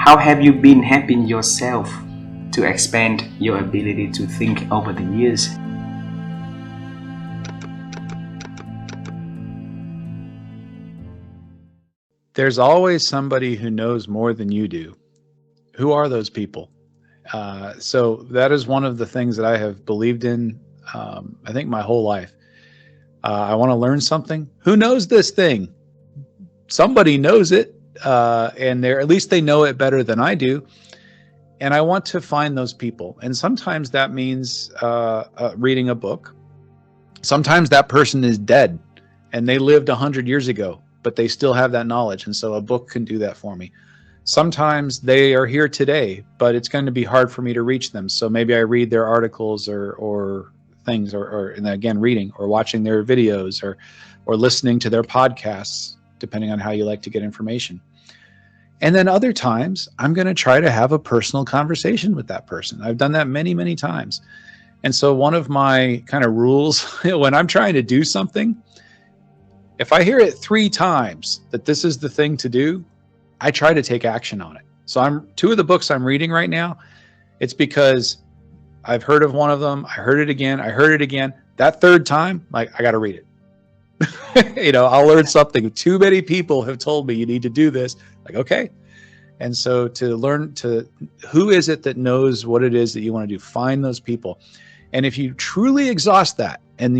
How have you been helping yourself to expand your ability to think over the years? There's always somebody who knows more than you do. Who are those people? So that is one of the things that I have believed in, I think, my whole life. I want to learn something. Who knows this thing? Somebody knows it, and at least they know it better than I do. And I want to find those people. And sometimes that means reading a book. Sometimes that person is dead and they lived 100 years ago, but they still have that knowledge. And so a book can do that for me. Sometimes they are here today, but it's going to be hard for me to reach them. So maybe I read their articles or things, and again, reading or watching their videos or listening to their podcasts, depending on how you like to get information. And then other times, I'm going to try to have a personal conversation with that person. I've done that many, many times. And so one of my kind of rules when I'm trying to do something, if I hear it 3 times that this is the thing to do, I try to take action on it. So 2 of the books I'm reading right now, it's because I've heard of one of them. I heard it again. I heard it again. That 3rd time, like, I got to read it. I'll learn something. Too many people have told me you need to do this. Like, okay. And so to learn who is it that knows what it is that you want to do? Find those people. And if you truly exhaust that and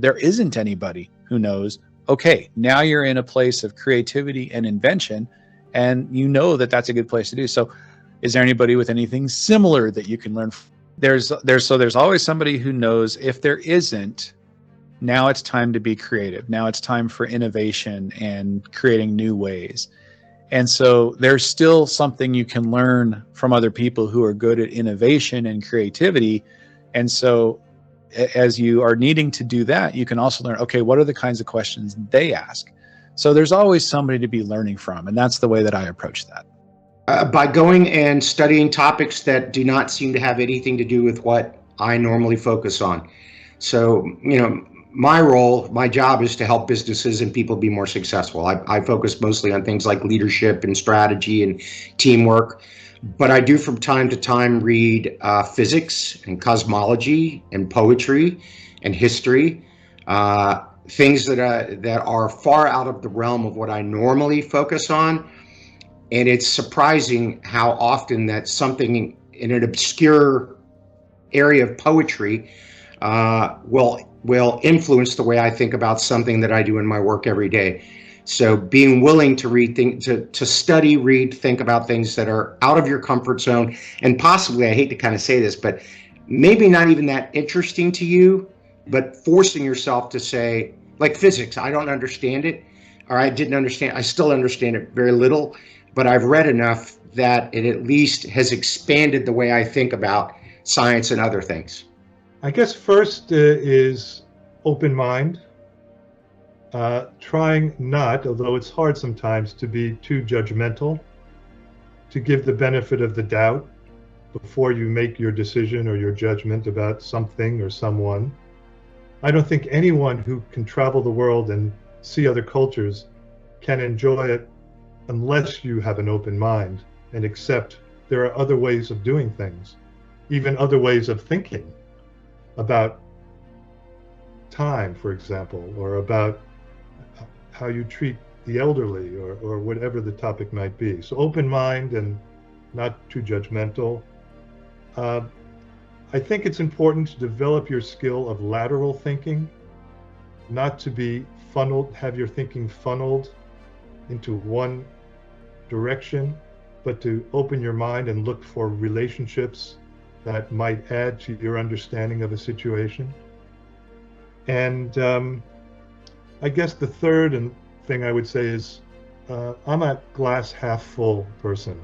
there isn't anybody who knows, okay, now you're in a place of creativity and invention, and that's a good place to do. So is there anybody with anything similar that you can learn from? There's always somebody who knows. If there isn't, now it's time to be creative. Now it's time for innovation and creating new ways. And so there's still something you can learn from other people who are good at innovation and creativity. And so as you are needing to do that, you can also learn, okay, what are the kinds of questions they ask? So there's always somebody to be learning from. And that's the way that I approach that. By going and studying topics that do not seem to have anything to do with what I normally focus on. So, my job is to help businesses and people be more successful. I focus mostly on things like leadership and strategy and teamwork, but I do from time to time read physics and cosmology and poetry and history, things that are far out of the realm of what I normally focus on. And it's surprising how often that something in an obscure area of poetry will influence the way I think about something that I do in my work every day. So being willing to read things, to study, read, think about things that are out of your comfort zone, and possibly, I hate to kind of say this, but maybe not even that interesting to you, but forcing yourself to say, like physics, I don't understand it, or I still understand it very little, but I've read enough that it at least has expanded the way I think about science and other things. I guess first is open mind, trying not, although it's hard sometimes, to be too judgmental, to give the benefit of the doubt before you make your decision or your judgment about something or someone. I don't think anyone who can travel the world and see other cultures can enjoy it unless you have an open mind and accept there are other ways of doing things, even other ways of thinking about time, for example, or about how you treat the elderly, or whatever the topic might be. So open mind and not too judgmental. I think it's important to develop your skill of lateral thinking, not to be have your thinking funneled into one direction, but to open your mind and look for relationships that might add to your understanding of a situation. And I guess the third thing I would say is I'm a glass half full person.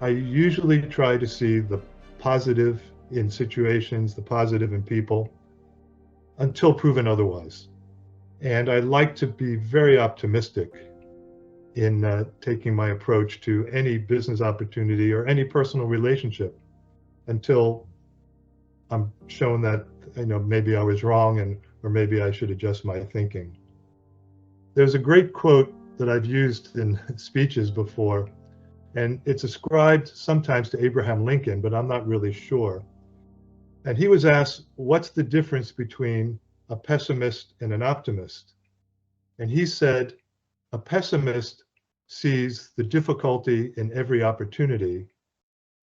I usually try to see the positive in situations, the positive in people, until proven otherwise. And I like to be very optimistic in taking my approach to any business opportunity or any personal relationship until I'm shown that maybe I was wrong or maybe I should adjust my thinking. There's a great quote that I've used in speeches before And it's ascribed sometimes to Abraham Lincoln, but I'm not really sure. And he was asked, what's the difference between a pessimist and an optimist? And he said, a pessimist sees the difficulty in every opportunity,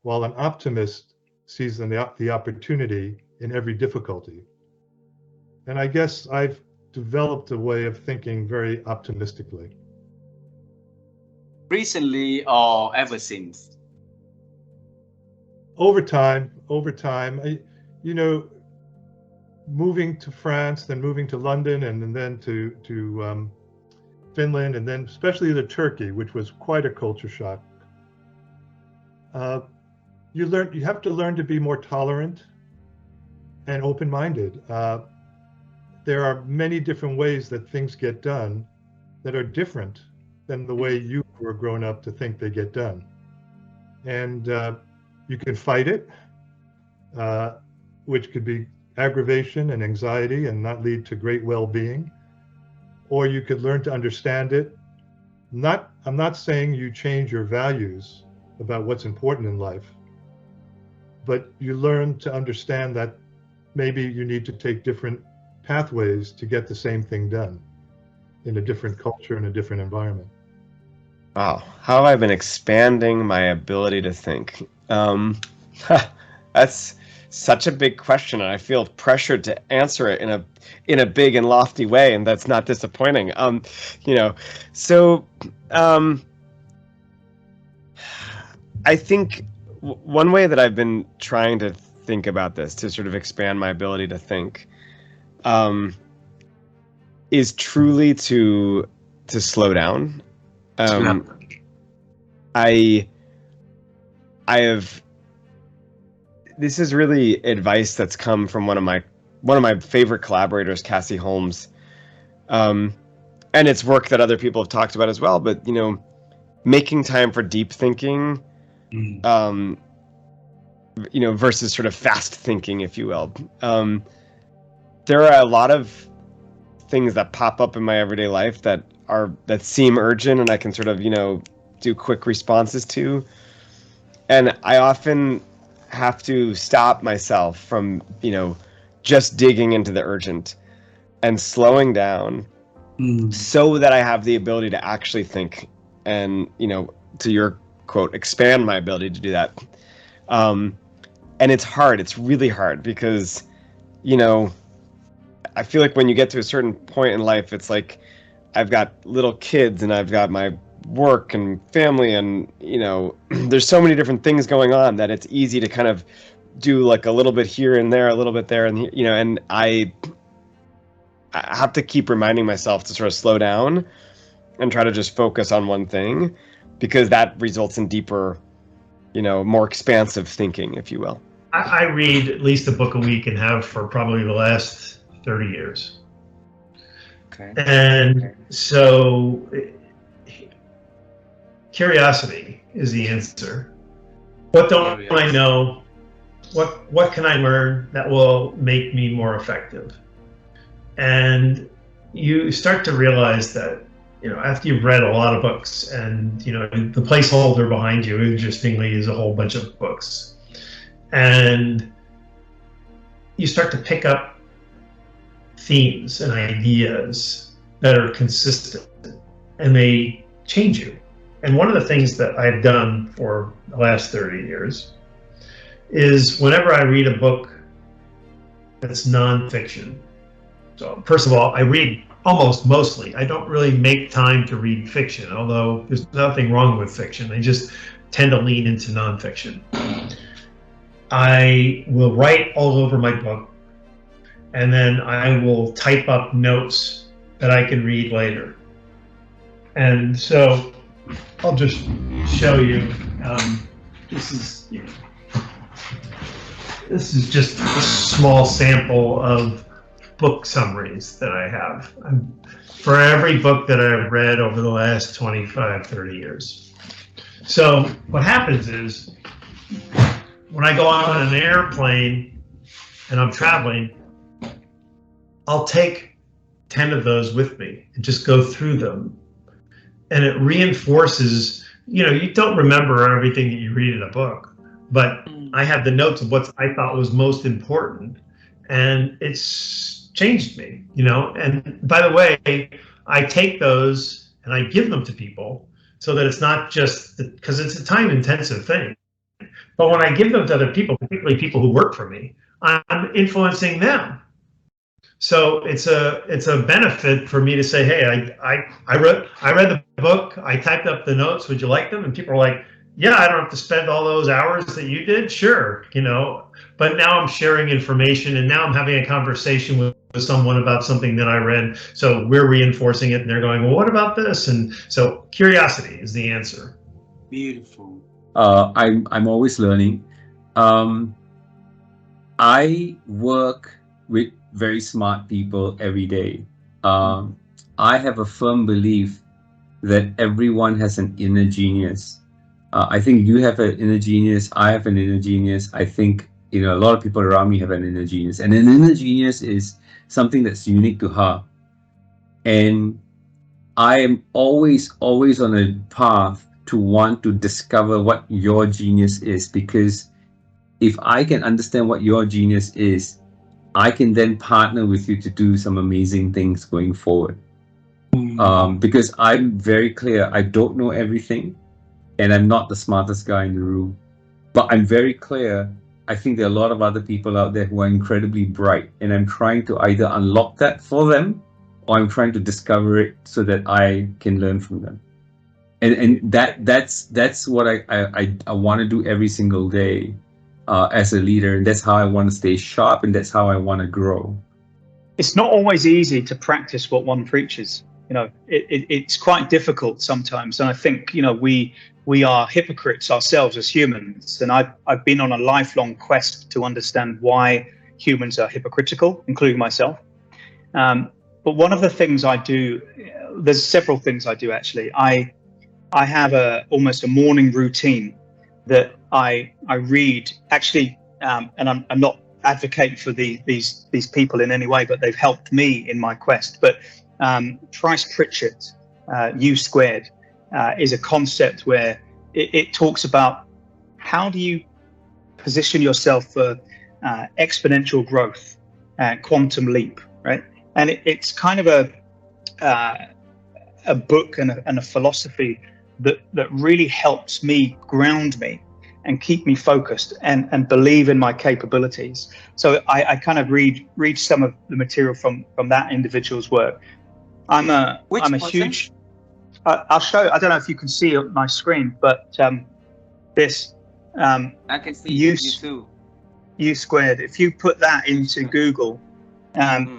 while an optimist sees the opportunity in every difficulty. And I guess I've developed a way of thinking very optimistically. Recently or ever since? Over time, moving to France, then moving to London, and then to Finland, and then especially to Turkey, which was quite a culture shock. You have to learn to be more tolerant and open-minded. There are many different ways that things get done that are different than the way you were grown up to think they get done. And you can fight it, which could be aggravation and anxiety and not lead to great well-being. Or you could learn to understand it. I'm not saying you change your values about what's important in life, but you learn to understand that maybe you need to take different pathways to get the same thing done in a different culture, in a different environment. Wow, how have I been expanding my ability to think? That's such a big question, and I feel pressured to answer it in a big and lofty way, and that's not disappointing. I think one way that I've been trying to think about this to sort of expand my ability to think is truly to slow down. I have. This is really advice that's come from one of my favorite collaborators, Cassie Holmes, and it's work that other people have talked about as well. But making time for deep thinking, versus sort of fast thinking, if you will. There are a lot of things that pop up in my everyday life that seem urgent, and I can sort of do quick responses to, and I often have to stop myself from just digging into the urgent and slowing down so that I have the ability to actually think and to your quote, expand my ability to do that. And it's hard. It's really hard because I feel like when you get to a certain point in life, it's like I've got little kids and I've got my work and family, and there's so many different things going on that it's easy to kind of do like a little bit here and there, a little bit there, and and I have to keep reminding myself to sort of slow down and try to just focus on one thing, because that results in deeper, more expansive thinking, if you will. I read at least a book a week and have for probably the last 30 years. Okay. And so curiosity is the answer. What don't I know? What can I learn that will make me more effective? And you start to realize that, after you've read a lot of books, and the placeholder behind you, interestingly, is a whole bunch of books, and you start to pick up themes and ideas that are consistent, and they change you. And one of the things that I've done for the last 30 years is whenever I read a book that's nonfiction. So first of all, I read mostly. I don't really make time to read fiction, although there's nothing wrong with fiction. I just tend to lean into nonfiction. I will write all over my book, and then I will type up notes that I can read later. And so I'll just show you. This is just a small sample of book summaries that I have for every book that I've read over the last 25, 30 years. So what happens is when I go on an airplane and I'm traveling, I'll take 10 of those with me and just go through them. And it reinforces you don't remember everything that you read in a book, but I have the notes of what I thought was most important, and it's changed me, And by the way, I take those and I give them to people so that it's not just because it's a time intensive thing. But when I give them to other people, particularly people who work for me, I'm influencing them. So it's a benefit for me to say, hey, I read the book, I typed up the notes, would you like them? And people are like, yeah, I don't have to spend all those hours that you did, sure, But now I'm sharing information, and now I'm having a conversation with someone about something that I read. So we're reinforcing it, and they're going, well, what about this? And so curiosity is the answer. Beautiful. I'm always learning. I work with very smart people every day. I have a firm belief that everyone has an inner genius. I think you have an inner genius. I have an inner genius. I think a lot of people around me have an inner genius, and an inner genius is something that's unique to her. And I am always on a path to want to discover what your genius is, because if I can understand what your genius is, I can then partner with you to do some amazing things going forward. Because I'm very clear, I don't know everything, and I'm not the smartest guy in the room. But I'm very clear, I think there are a lot of other people out there who are incredibly bright, and I'm trying to either unlock that for them, or I'm trying to discover it so that I can learn from them. And that's what I want to do every single day as a leader, and that's how I want to stay sharp, and that's how I want to grow. It's not always easy to practice what one preaches. It's quite difficult sometimes, and I think we are hypocrites ourselves as humans. And I've been on a lifelong quest to understand why humans are hypocritical, including myself. But one of the things I do, there's several things I do actually. I have almost a morning routine that I read actually, and I'm not advocating for these people in any way, but they've helped me in my quest. But Price Pritchett, U squared, is a concept where it talks about how do you position yourself for exponential growth, quantum leap, right? And it's kind of a book and a philosophy that really helps me ground me and keep me focused and believe in my capabilities. So I kind of read some of the material from that individual's work. I'm a huge. I'll show. I don't know if you can see on my screen, but this. I can see you too. U squared. If you put that into Google,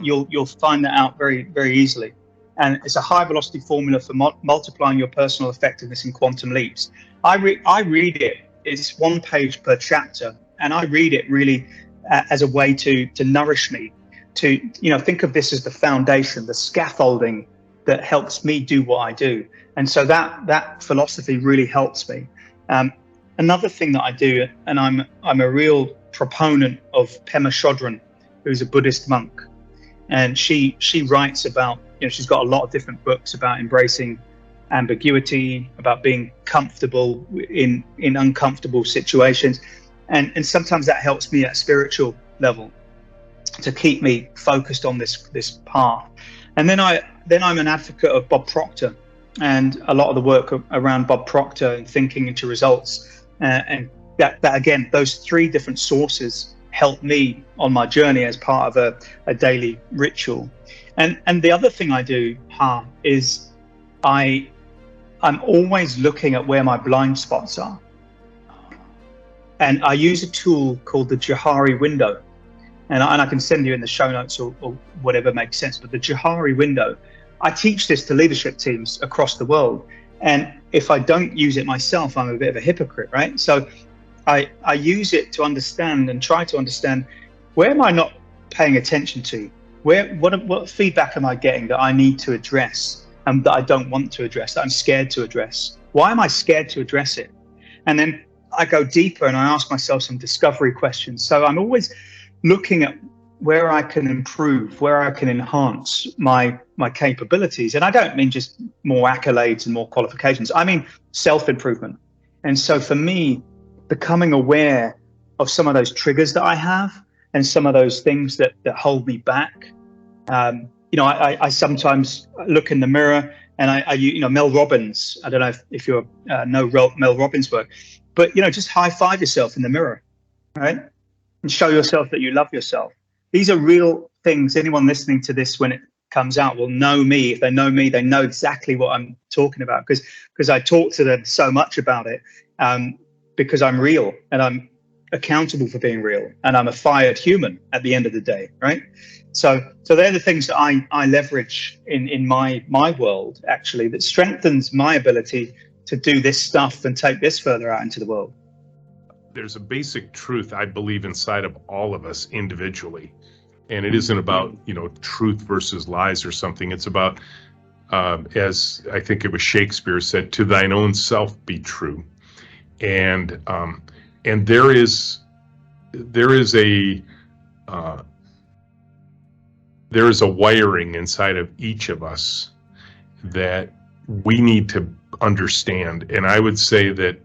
you'll find that out very, very easily. And it's a high velocity formula for multiplying your personal effectiveness in quantum leaps. I read it. It's 1 page per chapter, and I read it really as a way to nourish me. To think of this as the foundation, the scaffolding that helps me do what I do. And so that philosophy really helps me. Another thing that I do, and I'm a real proponent of Pema Chodron, who's a Buddhist monk, and she writes about, she's got a lot of different books about embracing ambiguity, about being comfortable in uncomfortable situations, and sometimes that helps me at a spiritual level to keep me focused on this path. And then I'm an advocate of Bob Proctor, and a lot of the work around Bob Proctor and thinking into results, and that again, those 3 different sources help me on my journey as part of a daily ritual. And the other thing I do, is I'm always looking at where my blind spots are, and I use a tool called the Johari window. And I can send you in the show notes or whatever makes sense. But the Johari window, I teach this to leadership teams across the world. And if I don't use it myself, I'm a bit of a hypocrite, right? So I use it to understand and try to understand, where am I not paying attention to? What feedback am I getting that I need to address and that I don't want to address, that I'm scared to address? Why am I scared to address it? And then I go deeper and I ask myself some discovery questions. So I'm always looking at where I can improve, where I can enhance my capabilities. And I don't mean just more accolades and more qualifications. I mean self-improvement. And so for me, becoming aware of some of those triggers that I have and some of those things that hold me back. I sometimes look in the mirror and I Mel Robbins, I don't know if you know Mel Robbins' work, but, just high five yourself in the mirror, right? And show yourself that you love yourself. These are real things. Anyone listening to this when it comes out will know me. If they know me, they know exactly what I'm talking about because I talk to them so much about it, because I'm real and I'm accountable for being real and I'm a fired human at the end of the day, right? So they're the things that I leverage in my world, actually, that strengthens my ability to do this stuff and take this further out into the world. There's a basic truth, I believe, inside of all of us individually. And it isn't about, truth versus lies or something. It's about, as I think it was Shakespeare said, to thine own self be true. And there is a wiring inside of each of us that we need to understand. And I would say that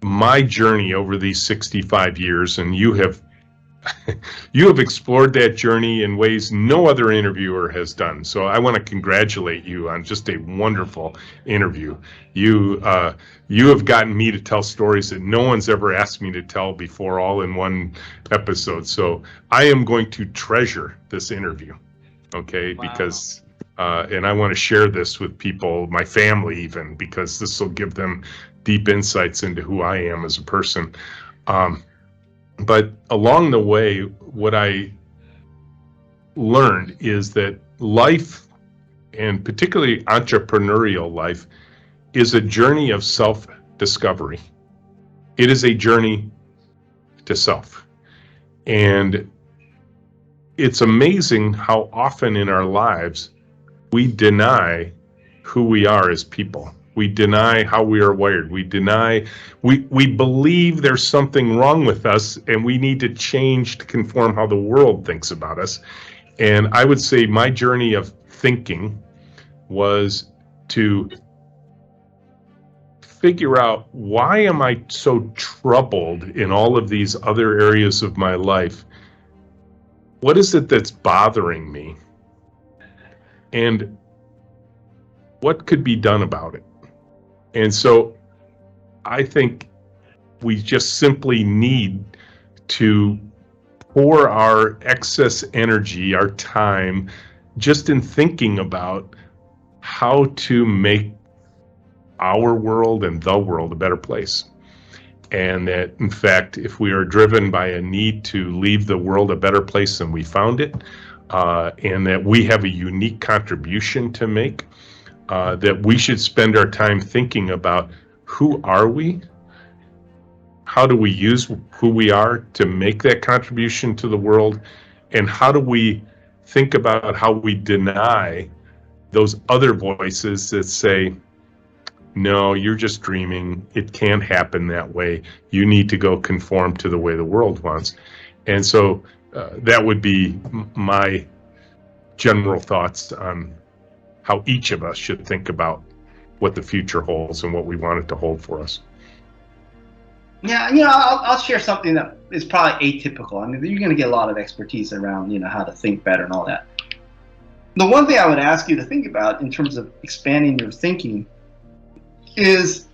my journey over these 65 years, and you have explored that journey in ways no other interviewer has done. So I want to congratulate you on just a wonderful interview. You have gotten me to tell stories that no one's ever asked me to tell before, all in one episode. So I am going to treasure this interview, okay? Wow. Because and I want to share this with people, my family even, because this will give them deep insights into who I am as a person. But along the way, what I learned is that life, and particularly entrepreneurial life, is a journey of self-discovery. It is a journey to self. And it's amazing how often in our lives we deny who we are as people. We deny how we are wired. We believe there's something wrong with us and we need to change to conform how the world thinks about us. And I would say my journey of thinking was to figure out, why am I so troubled in all of these other areas of my life? What is it that's bothering me? And what could be done about it? And so I think we just simply need to pour our excess energy, our time, just in thinking about how to make our world and the world a better place. And that, in fact, if we are driven by a need to leave the world a better place than we found it, and that we have a unique contribution to make, that we should spend our time thinking about, who are we? How do we use who we are to make that contribution to the world? And how do we think about how we deny those other voices that say, no, you're just dreaming. It can't happen that way. You need to go conform to the way the world wants. And so that would be my general thoughts on how each of us should think about what the future holds and what we want it to hold for us. Yeah, I'll share something that is probably atypical. I mean, you're going to get a lot of expertise around, how to think better and all that. The one thing I would ask you to think about in terms of expanding your thinking is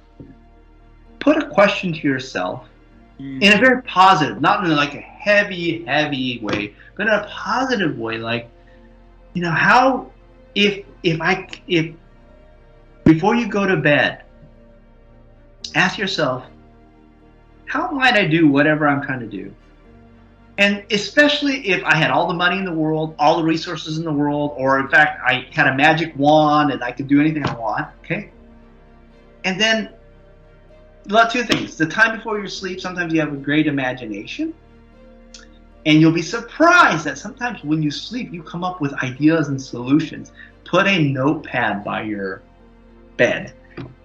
put a question to yourself in a very positive, not in like a heavy way, but in a positive way. Like, how, if before you go to bed, ask yourself, how might I do whatever I'm trying to do? And especially if I had all the money in the world, all the resources in the world, or in fact, I had a magic wand and I could do anything I want, okay? And then, two things. The time before you sleep, sometimes you have a great imagination. And you'll be surprised that sometimes when you sleep, you come up with ideas and solutions. Put a notepad by your bed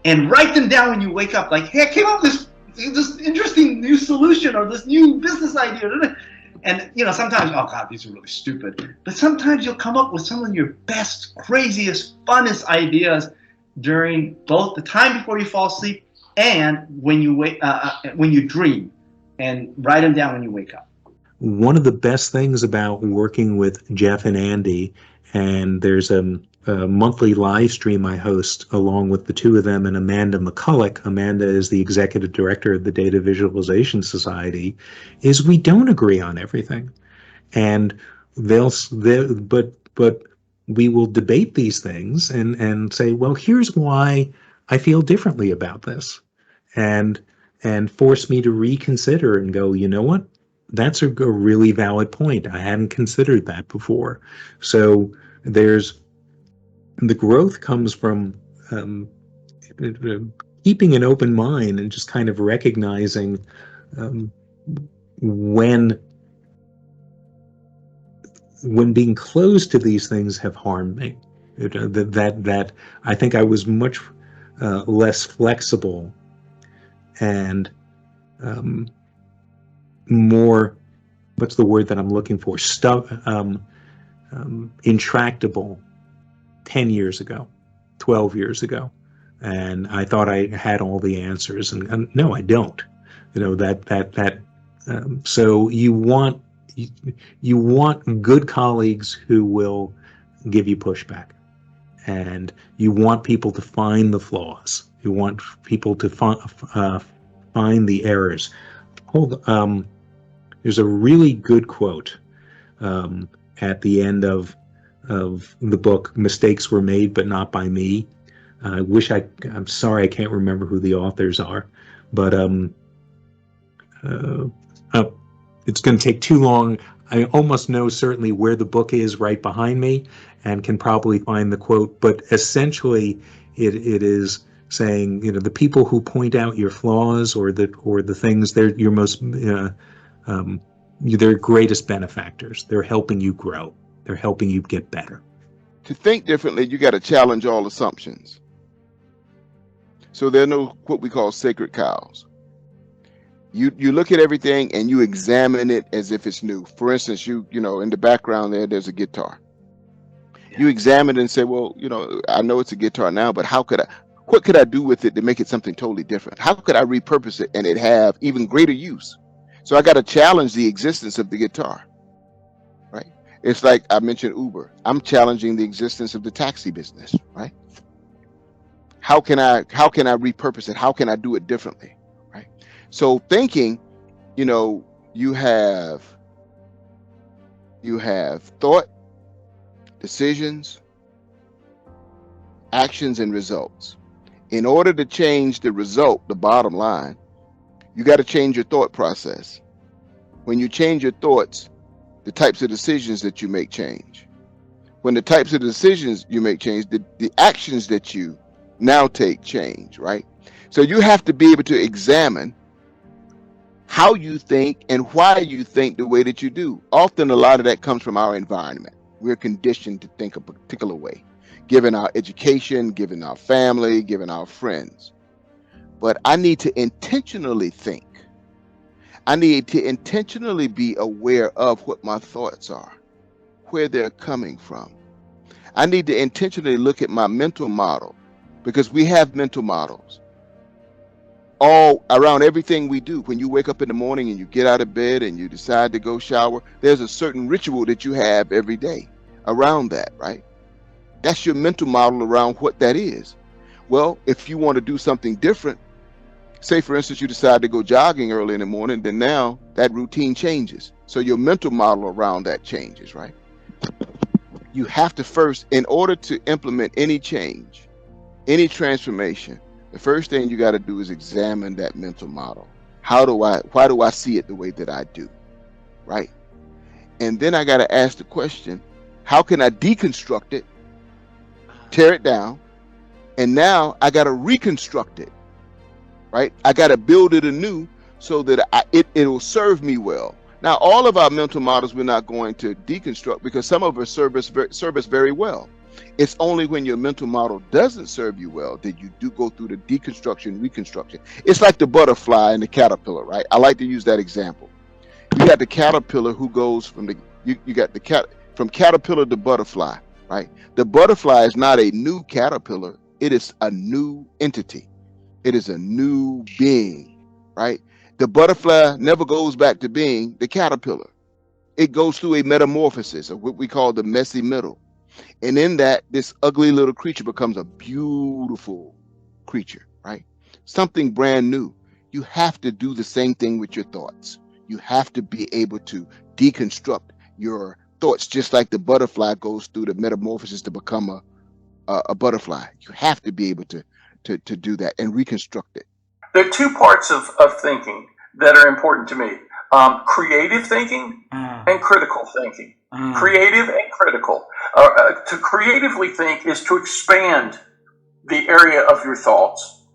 and write them down when you wake up. Like, hey, I came up with this interesting new solution or this new business idea. And sometimes, oh God, these are really stupid. But sometimes you'll come up with some of your best, craziest, funnest ideas during both the time before you fall asleep and when you when you dream, and write them down when you wake up. One of the best things about working with Jeff and Andy, and there's a monthly live stream I host along with the two of them and Amanda McCulloch. Amanda is the executive director of the Data Visualization Society, is we don't agree on everything. And but we will debate these things and say, well, here's why I feel differently about this. And force me to reconsider and go, you know what? That's a really valid point. I hadn't considered that before. So the growth comes from keeping an open mind and just kind of recognizing when being closed to these things have harmed me. That I think I was much less flexible and more, what's the word that I'm looking for? Intractable 10 years ago, 12 years ago. And I thought I had all the answers, and no, I don't. So you want good colleagues who will give you pushback, and you want people to find the flaws. You want people to find the errors. There's a really good quote at the end of the book, Mistakes Were Made But Not By Me. I'm sorry I can't remember who the authors are, but it's going to take too long. I almost know certainly where the book is right behind me and can probably find the quote, but essentially it is saying, the people who point out your flaws or the things, they're your most their greatest benefactors. They're helping you grow. They're helping you get better. To think differently, you got to challenge all assumptions. So there are no what we call sacred cows. You look at everything and you examine it as if it's new. For instance, you know, in the background there's a guitar. You examine it and say, well, I know it's a guitar now, but what could I do with it to make it something totally different? How could I repurpose it and it have even greater use? So I got to challenge the existence of the guitar, right? It's like I mentioned Uber. I'm challenging the existence of the taxi business, right? How can I repurpose it? How can I do it differently, right? So thinking, you have thought, decisions, actions, and results. In order to change the result, the bottom line, you got to change your thought process. When you change your thoughts, the types of decisions that you make change. When the types of decisions you make change, the actions that you now take change, right? So you have to be able to examine how you think and why you think the way that you do. Often a lot of that comes from our environment. We're conditioned to think a particular way, given our education, given our family, given our friends. But I need to intentionally think. I need to intentionally be aware of what my thoughts are, where they're coming from. I need to intentionally look at my mental model, because we have mental models all around everything we do. When you wake up in the morning and you get out of bed and you decide to go shower, there's a certain ritual that you have every day around that, right? That's your mental model around what that is. Well, if you want to do something different, say for instance, you decide to go jogging early in the morning, then now that routine changes. So your mental model around that changes, right? You have to first, in order to implement any change, any transformation, the first thing you got to do is examine that mental model. Why do I see it the way that I do, right? And then I got to ask the question, how can I deconstruct it, tear it down, and now I got to reconstruct it, right? I got to build it anew so that it'll serve me well. Now, all of our mental models we're not going to deconstruct, because some of us serve us very well. It's only when your mental model doesn't serve you well that you do go through the deconstruction, reconstruction. It's like the butterfly and the caterpillar, right? I like to use that example. You got the caterpillar who goes from you got the from caterpillar to butterfly, right? The butterfly is not a new caterpillar. It is a new entity. It is a new being, right? The butterfly never goes back to being the caterpillar. It goes through a metamorphosis of what we call the messy middle. And in that, this ugly little creature becomes a beautiful creature, right? Something brand new. You have to do the same thing with your thoughts. You have to be able to deconstruct your thoughts, just like the butterfly goes through the metamorphosis to become a butterfly. You have to be able to do that and reconstruct it. There are two parts of thinking that are important to me. Creative thinking and critical thinking. Creative and critical. To creatively think is to expand the area of your thoughts.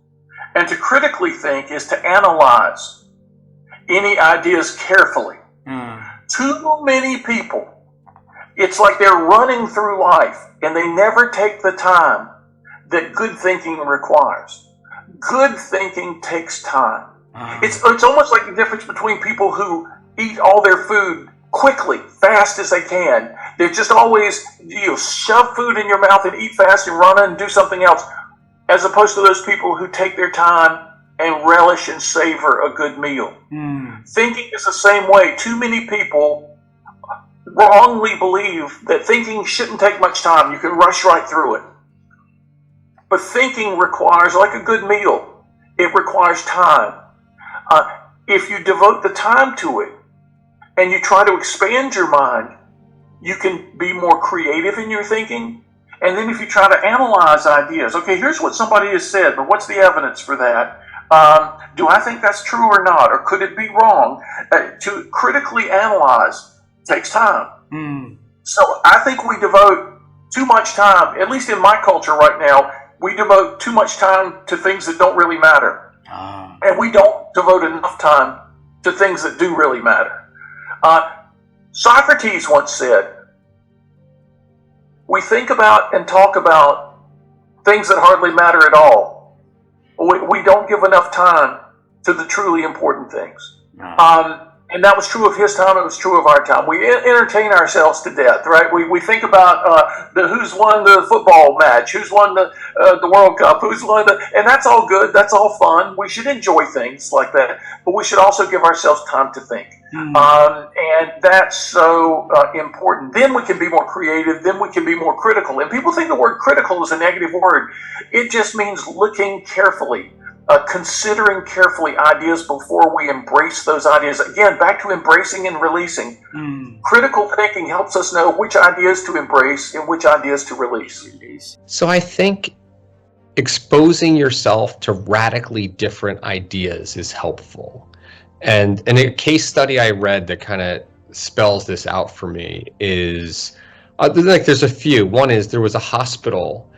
And to critically think is to analyze any ideas carefully. Too many people, it's like they're running through life and they never take the time that good thinking requires. Good thinking takes time. It's almost like the difference between people who eat all their food quickly, fast as they can. They're just always, shove food in your mouth and eat fast and run and do something else, as opposed to those people who take their time and relish and savor a good meal. Thinking is the same way. Too many people wrongly believe that thinking shouldn't take much time. You can rush right through it. But thinking requires, like a good meal, it requires time. If you devote the time to it and you try to expand your mind, you can be more creative in your thinking. And then if you try to analyze ideas, okay, here's what somebody has said, but what's the evidence for that? Do I think that's true or not? Or could it be wrong? To critically analyze takes time. So I think we devote too much time, at least in my culture right now, we devote too much time to things that don't really matter. And we don't devote enough time to things that do really matter. Socrates once said, we think about and talk about things that hardly matter at all. We don't give enough time to the truly important things. And that was true of his time, it was true of our time. We entertain ourselves to death, right? We think about who's won the football match, who's won the World Cup, who's won and that's all good, that's all fun. We should enjoy things like that, but we should also give ourselves time to think. And that's so important. Then we can be more creative, then we can be more critical. And people think the word critical is a negative word. It just means looking carefully. Considering carefully ideas before we embrace those ideas. Again, back to embracing and releasing. Critical thinking helps us know which ideas to embrace and which ideas to release. So I think exposing yourself to radically different ideas is helpful. And a case study I read that kind of spells this out for me is, there's a few. One is there was a hospital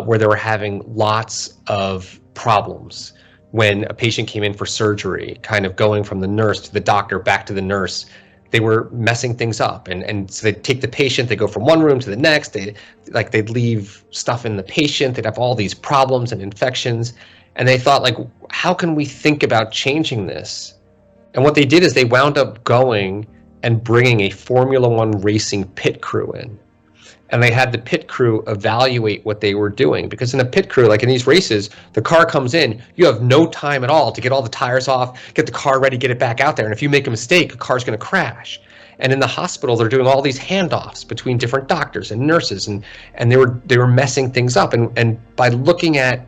where they were having lots of problems when a patient came in for surgery, kind of going from the nurse to the doctor, back to the nurse. They were messing things up, and so they'd take the patient, they go from one room to the next, they'd leave stuff in the patient, they'd have all these problems and infections, and they thought, like, how can we think about changing this? And what they did is they wound up going and bringing a Formula One racing pit crew in. And they had the pit crew evaluate what they were doing, because in a pit crew, like in these races, the car comes in, you have no time at all to get all the tires off, get the car ready, get it back out there. And if you make a mistake, the car's going to crash. And in the hospital, they're doing all these handoffs between different doctors and nurses, and they were messing things up. And by looking at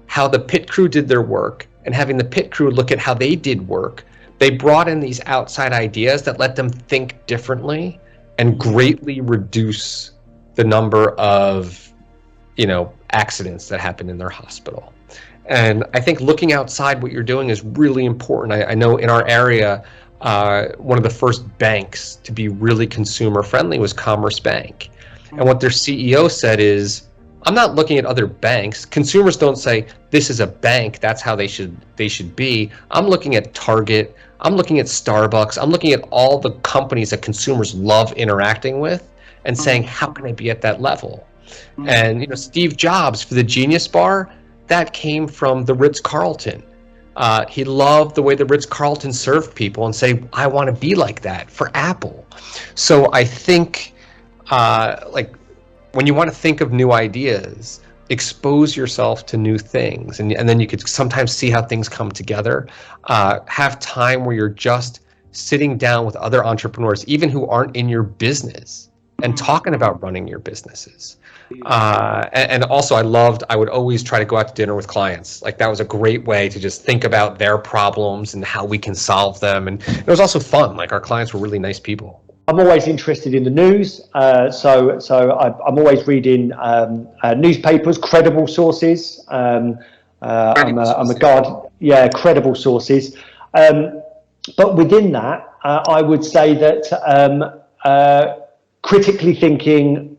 how the pit crew did their work and having the pit crew look at how they did work, they brought in these outside ideas that let them think differently and greatly reduce the number of, accidents that happen in their hospital. And I think looking outside what you're doing is really important. I know in our area, one of the first banks to be really consumer friendly was Commerce Bank. And what their CEO said is, I'm not looking at other banks. Consumers don't say, this is a bank, that's how they should be. I'm looking at Target, I'm looking at Starbucks, I'm looking at all the companies that consumers love interacting with, and saying, how can I be at that level? And Steve Jobs for the Genius Bar, that came from the Ritz-Carlton. He loved the way the Ritz-Carlton served people and say, I want to be like that for Apple. So I think like when you want to think of new ideas, expose yourself to new things, and then you could sometimes see how things come together. Have time where you're just sitting down with other entrepreneurs, even who aren't in your business, and talking about running your businesses. And also I would always try to go out to dinner with clients. Like that was a great way to just think about their problems and how we can solve them. And it was also fun. Like our clients were really nice people. I'm always interested in the news, so I'm always reading newspapers, credible sources. I'm a guard, yeah, credible sources. But within that, I would say that critically thinking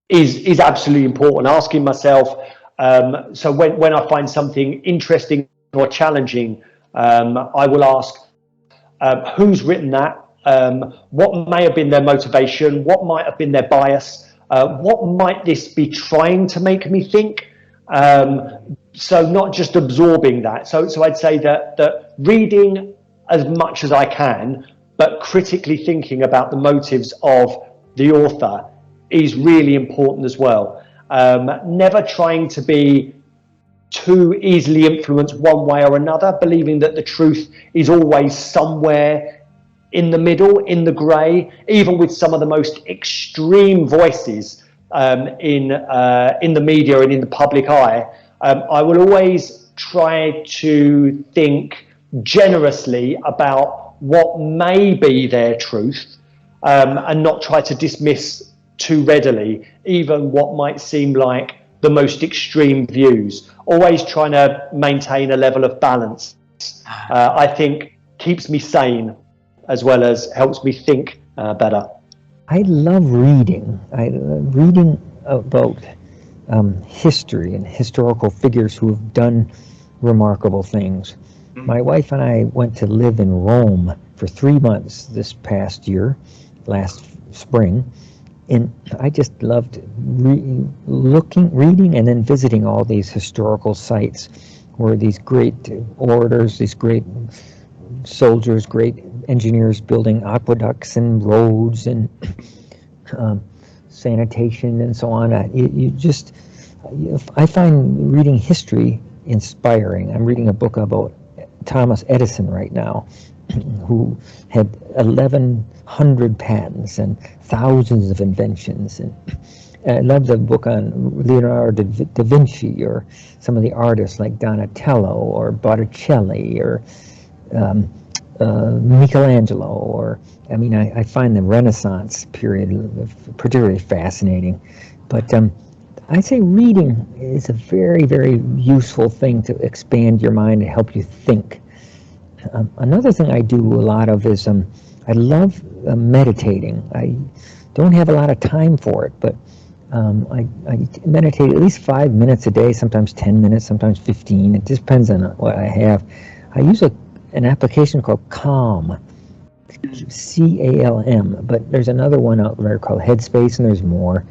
is absolutely important. Asking myself, so when I find something interesting or challenging, I will ask, who's written that? What may have been their motivation? What might have been their bias? What might this be trying to make me think? So not just absorbing that. So I'd say that reading as much as I can, but critically thinking about the motives of the author is really important as well. Never trying to be too easily influenced one way or another, believing that the truth is always somewhere in the middle, in the grey, even with some of the most extreme voices in the media and in the public eye. I will always try to think generously about what may be their truth, and not try to dismiss too readily even what might seem like the most extreme views. Always trying to maintain a level of balance, I think keeps me sane as well as helps me think better. I love reading. I love reading about history and historical figures who have done remarkable things. My wife and I went to live in Rome for 3 months this past year, last spring, and I just loved reading and then visiting all these historical sites where these great orators, these great soldiers, great engineers building aqueducts and roads and sanitation and so on. I find reading history inspiring. I'm reading a book about Thomas Edison right now, who had 1,100 patents and thousands of inventions. And I love the book on Leonardo da Vinci, or some of the artists like Donatello or Botticelli or Michelangelo, or I find the Renaissance period particularly fascinating. But I'd say reading is a very, very useful thing to expand your mind and help you think. Another thing I do a lot of is I love meditating. I don't have a lot of time for it, but I meditate at least 5 minutes a day, sometimes 10 minutes, sometimes 15. It just depends on what I have. I use an application called Calm, C-A-L-M, but there's another one out there called Headspace, and there's more.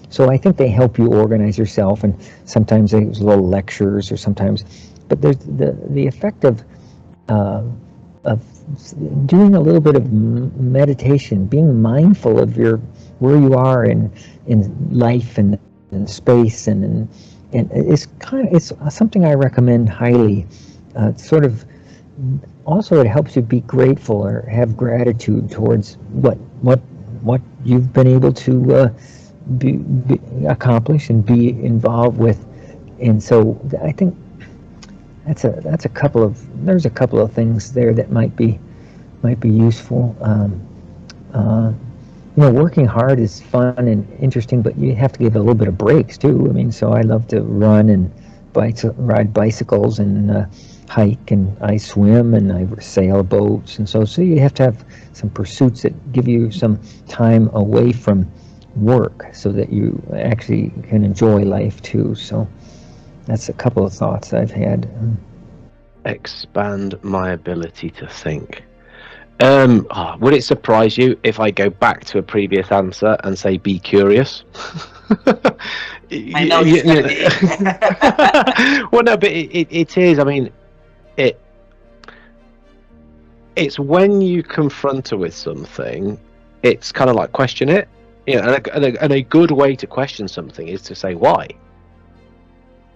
So I think they help you organize yourself, and sometimes there's little lectures, or sometimes, but there's the effect of doing a little bit of meditation, being mindful of where you are in life and in space, and it's something I recommend highly. Also, it helps you be grateful or have gratitude towards what you've been able to accomplish and be involved with. And so I think there's a couple of things there that might be useful. Working hard is fun and interesting, but you have to give a little bit of breaks too. So I love to run and ride bicycles and hike, and I swim and I sail boats, and so you have to have some pursuits that give you some time away from work so that you actually can enjoy life too. So that's a couple of thoughts I've had. Expand my ability to think. Would it surprise you if I go back to a previous answer and say be curious? I know. Well, no, but it is. it's when you confront her with something, it's kind of like question it. And a good way to question something is to say why.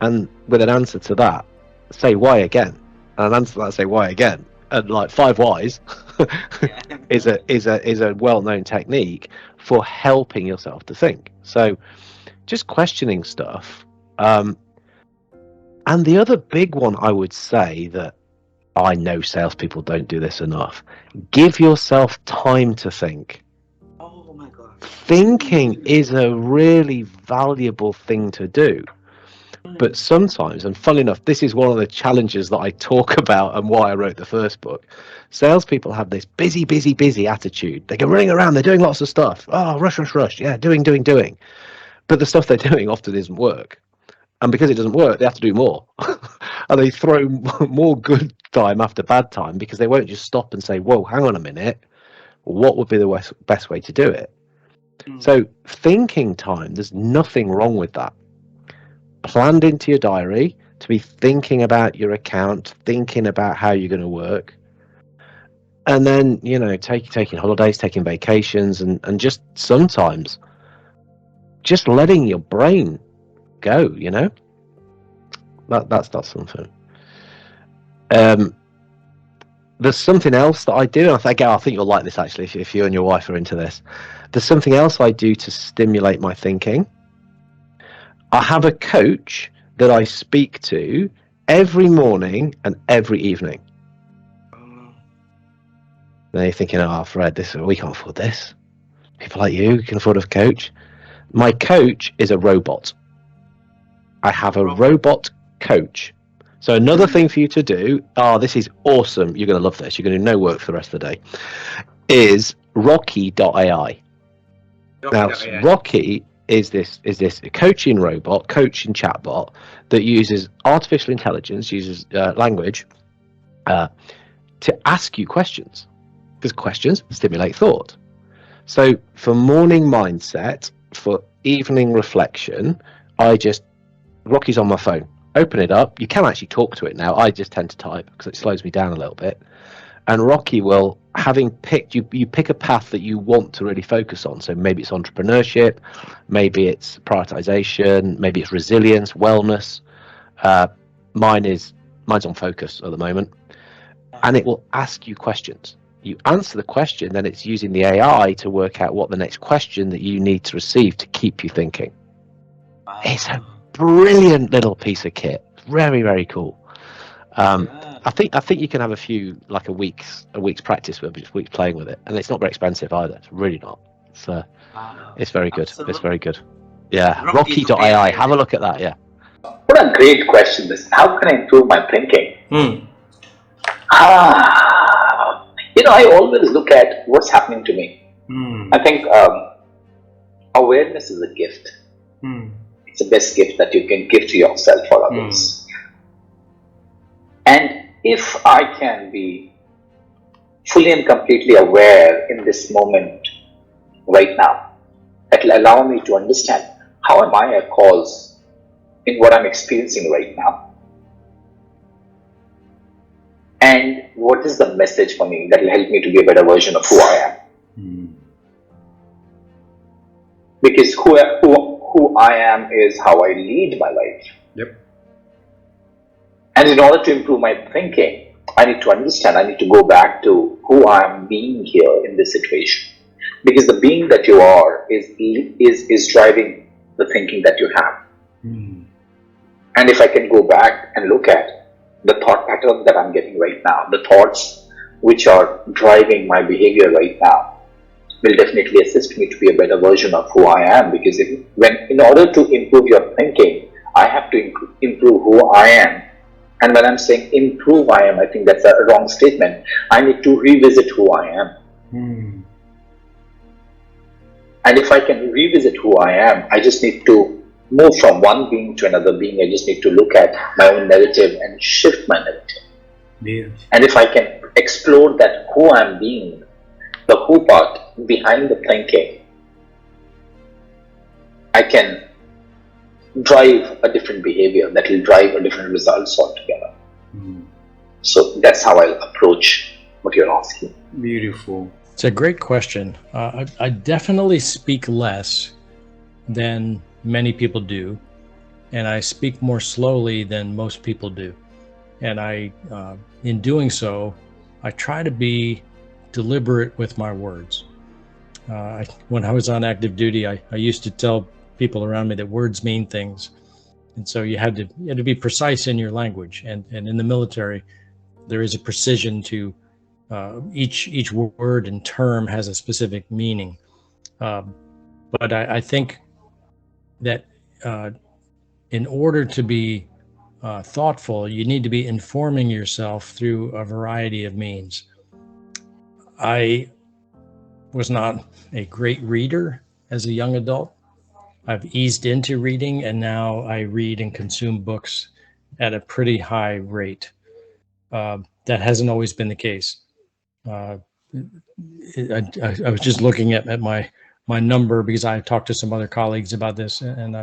And with an answer to that, say why again. And an answer to that, say why again. And like 5 whys is a well-known technique for helping yourself to think. So just questioning stuff. And the other big one I would say that I know salespeople don't do this enough. Give yourself time to think. Oh my God. Thinking is a really valuable thing to do. But sometimes, and funnily enough, this is one of the challenges that I talk about and why I wrote the first book. Salespeople have this busy, busy, busy attitude. They go running around, they're doing lots of stuff. Oh, rush, rush, rush. Yeah, doing. But the stuff they're doing often doesn't work. And because it doesn't work, they have to do more. And they throw more good time after bad time because they won't just stop and say, whoa, hang on a minute. What would be the best way to do it? So thinking time, there's nothing wrong with that. Planned into your diary to be thinking about your account, thinking about how you're going to work. And then, taking holidays, taking vacations, and just sometimes just letting your brain go, That's not something. There's something else that I do, and I think you'll like this actually if you and your wife are into this. There's something else I do to stimulate my thinking. I have a coach that I speak to every morning and every evening. Then you're thinking, oh, Fred, we can't afford this. People like you can afford a coach. My coach is a robot. I have a robot coach. So another thing for you to do, this is awesome, you're going to love this, you're going to do no work for the rest of the day, is Rocky.ai. Now, Rocky is this coaching coaching chatbot that uses artificial intelligence, uses language to ask you questions, because questions stimulate thought. So for morning mindset, for evening reflection, Rocky's on my phone. Open it up. You can actually talk to it now. I just tend to type because it slows me down a little bit. And Rocky will, having picked, you pick a path that you want to really focus on. So maybe it's entrepreneurship, maybe it's prioritization, maybe it's resilience, wellness. Mine's on focus at the moment. And it will ask you questions. You answer the question, then it's using the AI to work out what the next question that you need to receive to keep you thinking. It's a brilliant little piece of kit. Very, very cool. I think you can have a week's practice with it, just weeks playing with it, and it's not very expensive either. It's really not. It's very good. It's very good. Yeah, Rocky.ai. Have a look at that. Yeah. What a great question! This. How can I improve my thinking? I always look at what's happening to me. I think awareness is a gift. It's the best gift that you can give to yourself or others. And if I can be fully and completely aware in this moment right now, that will allow me to understand how am I a cause in what I'm experiencing right now. And what is the message for me that will help me to be a better version of who I am. Because who I am is how I lead my life. Yep. And in order to improve my thinking, I need to understand, I need to go back to who I am being here in this situation. Because the being that you are is driving the thinking that you have. And if I can go back and look at the thought pattern that I'm getting right now, the thoughts which are driving my behavior right now, will definitely assist me to be a better version of who I am. Because in order to improve your thinking, I have to improve who I am. And when I'm saying improve I am, I think that's a wrong statement. I need to revisit who I am. And if I can revisit who I am, I just need to move from one being to another being. I just need to look at my own narrative and shift my narrative. Yes. And if I can explore that who I'm being, the who part behind the thinking, I can drive a different behavior that will drive a different results altogether. So that's how I'll approach what you're asking. Beautiful. It's a great question. I definitely speak less than many people do, and I speak more slowly than most people do. And in doing so, I try to be deliberate with my words. When I was on active duty, I used to tell people around me that words mean things, and so you had to be precise in your language. And in the military, there is a precision to each word and term has a specific meaning. But I think that in order to be thoughtful, you need to be informing yourself through a variety of means. I was not a great reader as a young adult. I've eased into reading, and now I read and consume books at a pretty high rate. That hasn't always been the case. I was just looking at my number because I talked to some other colleagues about this, and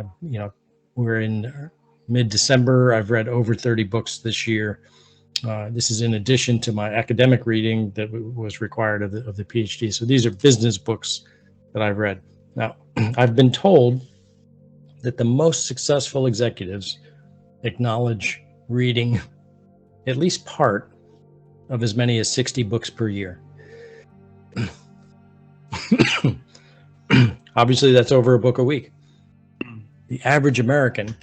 we're in mid-December. I've read over 30 books this year. This is in addition to my academic reading that was required of the PhD. So these are business books that I've read. Now, I've been told that the most successful executives acknowledge reading at least part of as many as 60 books per year. Obviously, that's over a book a week. The average American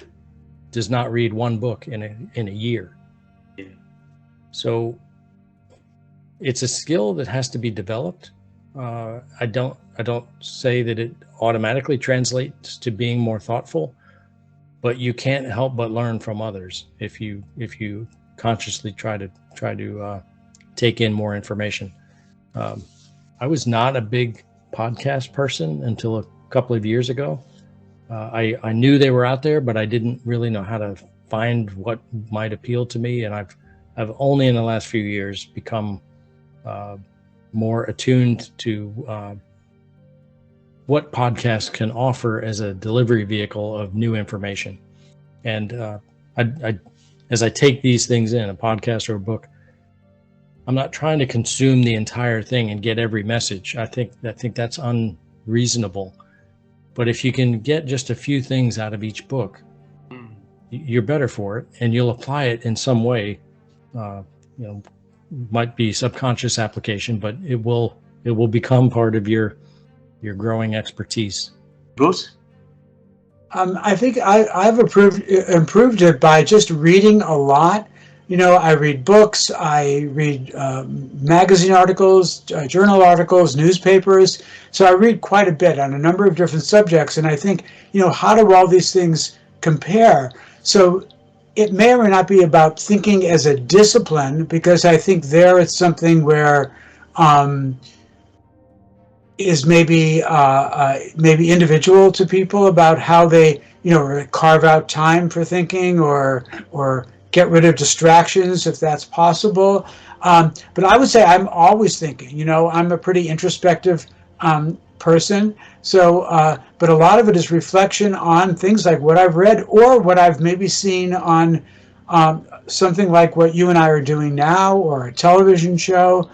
does not read one book in a year. So it's a skill that has to be developed. I don't say that it automatically translates to being more thoughtful, but you can't help but learn from others if you consciously try to take in more information. I was not a big podcast person until a couple of years ago. I knew they were out there, but I didn't really know how to find what might appeal to me. And I've only in the last few years become more attuned to what podcasts can offer as a delivery vehicle of new information. And as I take these things in, a podcast or a book, I'm not trying to consume the entire thing and get every message. I think that's unreasonable. But if you can get just a few things out of each book, you're better for it, and you'll apply it in some way. Might be subconscious application, but it will become part of your growing expertise. Bruce? I think I've improved it by just reading a lot. I read books, I read magazine articles, journal articles, newspapers. So I read quite a bit on a number of different subjects. And I think, how do all these things compare? So it may or may not be about thinking as a discipline, because I think there it's something where is maybe individual to people about how they, carve out time for thinking or get rid of distractions if that's possible. But I would say I'm always thinking, I'm a pretty introspective person. So, but a lot of it is reflection on things like what I've read or what I've maybe seen on something like what you and I are doing now, or a television show.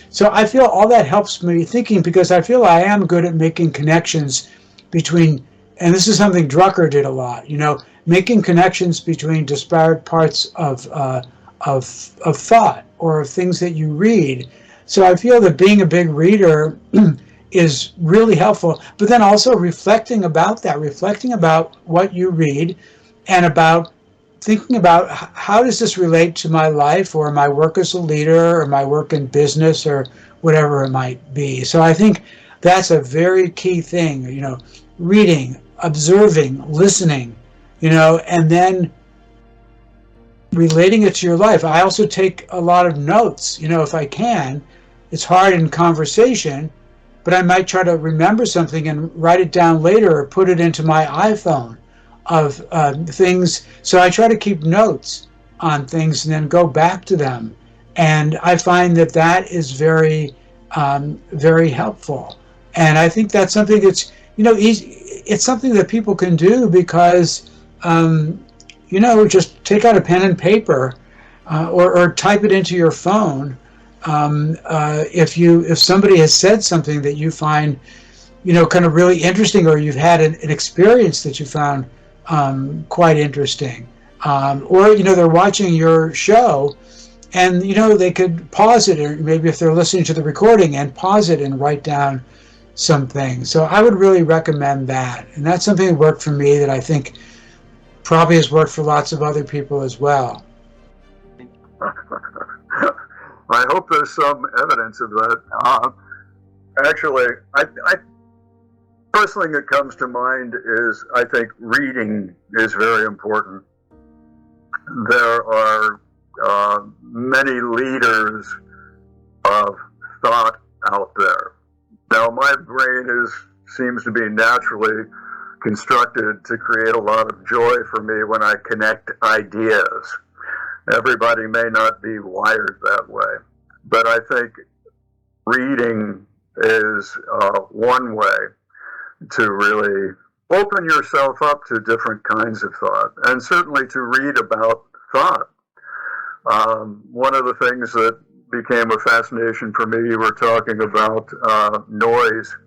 So I feel all that helps me thinking, because I feel I am good at making connections between, and this is something Drucker did a lot, making connections between disparate parts of thought or of things that you read. So I feel that being a big reader is really helpful, but then also reflecting about what you read, and about thinking about how does this relate to my life or my work as a leader or my work in business or whatever it might be. So I think that's a very key thing, reading, observing, listening, and then relating it to your life. I also take a lot of notes, if I can. It's hard in conversation, but I might try to remember something and write it down later or put it into my iPhone of things. So I try to keep notes on things and then go back to them. And I find that is very, very helpful. And I think that's something that's, easy. It's something that people can do because, just take out a pen and paper or type it into your phone. If somebody has said something that you find, kind of really interesting, or you've had an experience that you found quite interesting, or they're watching your show, and they could pause it, or maybe if they're listening to the recording, and pause it and write down some things. So I would really recommend that, and that's something that worked for me that I think probably has worked for lots of other people as well. I hope there's some evidence of that. Actually, I first thing that comes to mind is I think reading is very important. There are many leaders of thought out there. Now, my brain seems to be naturally constructed to create a lot of joy for me when I connect ideas. Everybody may not be wired that way, but I think reading is one way to really open yourself up to different kinds of thought, and certainly to read about thought. One of the things that became a fascination for me, you were talking about noise,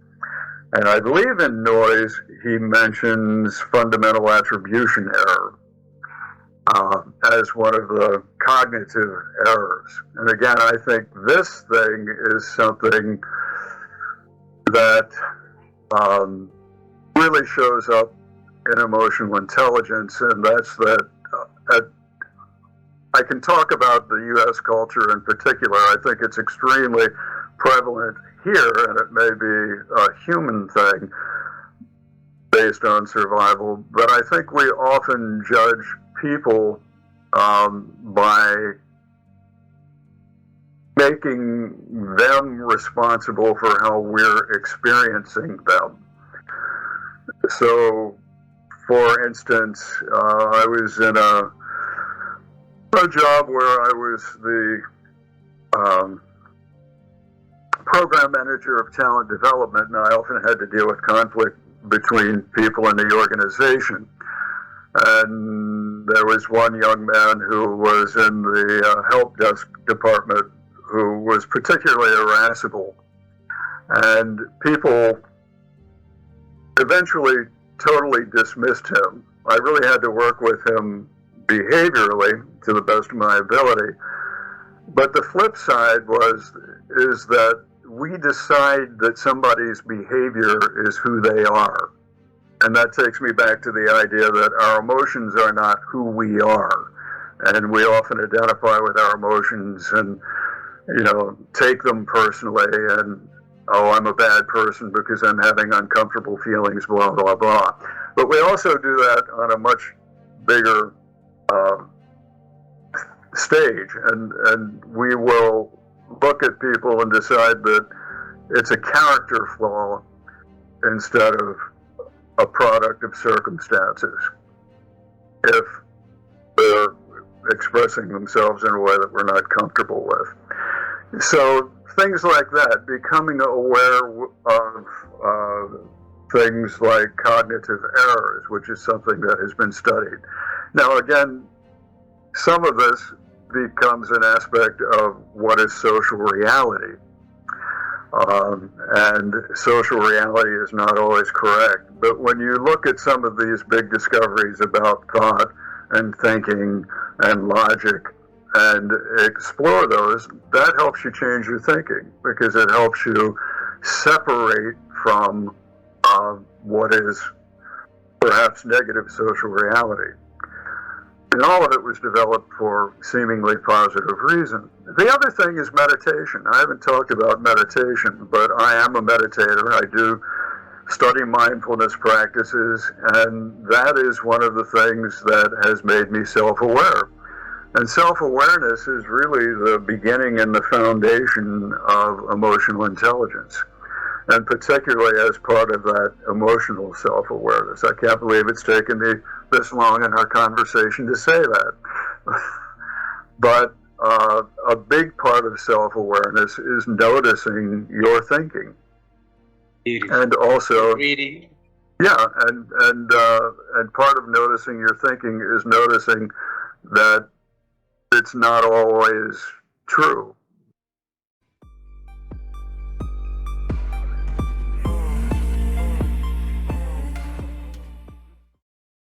and I believe in noise he mentions fundamental attribution error as one of the cognitive errors. And again, I think this thing is something that really shows up in emotional intelligence, and that's that I can talk about the U.S. culture in particular. I think it's extremely prevalent here, and it may be a human thing based on survival, but I think we often judge people by making them responsible for how we're experiencing them. So, for instance, I was in a job where I was the program manager of talent development, and I often had to deal with conflict between people in the organization. And there was one young man who was in the help desk department who was particularly irascible. And people eventually totally dismissed him. I really had to work with him behaviorally to the best of my ability. But the flip side is that we decide that somebody's behavior is who they are. And that takes me back to the idea that our emotions are not who we are. And we often identify with our emotions and, take them personally, and, oh, I'm a bad person because I'm having uncomfortable feelings, blah, blah, blah. But we also do that on a much bigger stage, and we will look at people and decide that it's a character flaw instead of a product of circumstances if they're expressing themselves in a way that we're not comfortable with. So things like that, becoming aware of things like cognitive errors, which is something that has been studied. Now, again, some of this becomes an aspect of what is social reality. And social reality is not always correct. But when you look at some of these big discoveries about thought and thinking and logic and explore those, that helps you change your thinking, because it helps you separate from what is perhaps negative social reality. And all of it was developed for seemingly positive reason. The other thing is meditation. I haven't talked about meditation, but I am a meditator. I do study mindfulness practices, and that is one of the things that has made me self-aware. And self-awareness is really the beginning and the foundation of emotional intelligence, and particularly as part of that emotional self-awareness. I can't believe it's taken me this long in our conversation to say that. But a big part of self-awareness is noticing your thinking. And also reading. Yeah, and part of noticing your thinking is noticing that it's not always true.